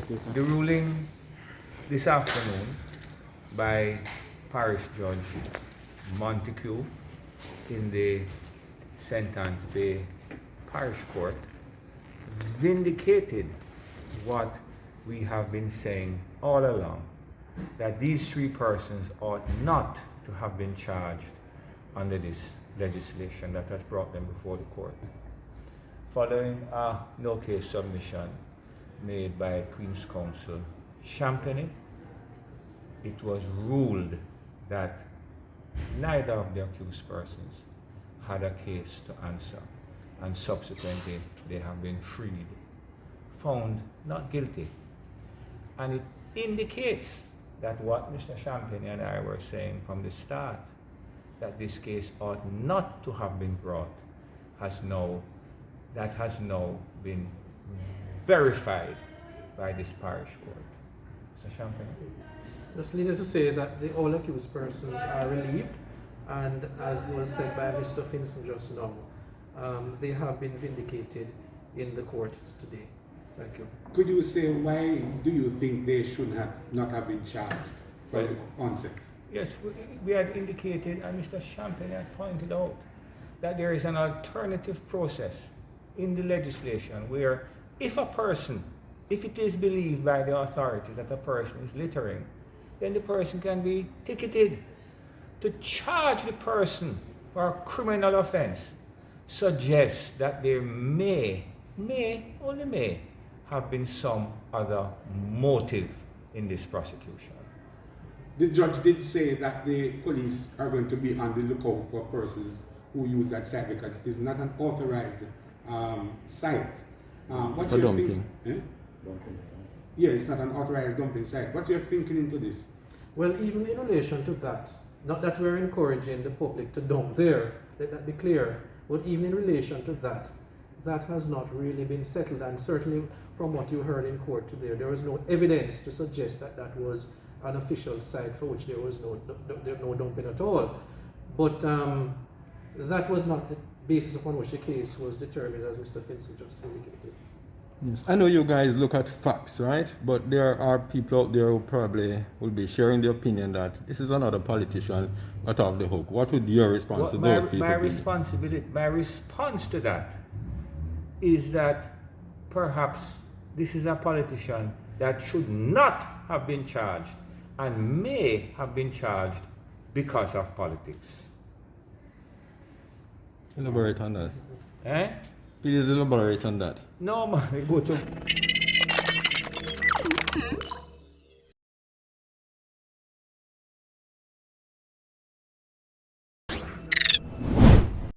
The ruling this afternoon by Parish Judge Montague in the Sentence Bay Parish Court vindicated what we have been saying all along, that these three persons ought not to have been charged under this legislation that has brought them before the court. Following a no-case submission made by Queen's Counsel Champagne, it was ruled that neither of the accused persons had a case to answer, and subsequently they have been freed, found not guilty. And it indicates that what Mr. Champagne and I were saying from the start, that this case ought not to have been brought, has now been verified by this parish court. Mr. Champagne? Just needless to say that the all accused persons are relieved, and as was said by Mr. Finson just now, they have been vindicated in the court today. Thank you. Could you say why do you think they should not have been charged from the onset? Yes, we had indicated, and Mr. Champagne had pointed out, that there is an alternative process in the legislation where if it is believed by the authorities that a person is littering, then the person can be ticketed. To charge the person for a criminal offense suggests that there may have been some other motive in this prosecution. The judge did say that the police are going to be on the lookout for persons who use that site because it is not an authorized site. What's your thinking? Yeah, it's not an authorized dumping site. What's your thinking into this? Well, even in relation to that, not that we're encouraging the public to dump there, let that be clear, but even in relation to that, that has not really been settled, and certainly from what you heard in court today, there was no evidence to suggest that that was an official site for which there was no dumping at all. But that was not the basis upon which the case was determined, as Mr. Finson just indicated. Yes. I know you guys look at facts, right? But there are people out there who probably will be sharing the opinion that this is another politician got off the hook. What would your response to those people be? My response to that is that perhaps this is a politician that should not have been charged and may have been charged because of politics. Elaborate on that. Eh? Please elaborate on that. No, man, go to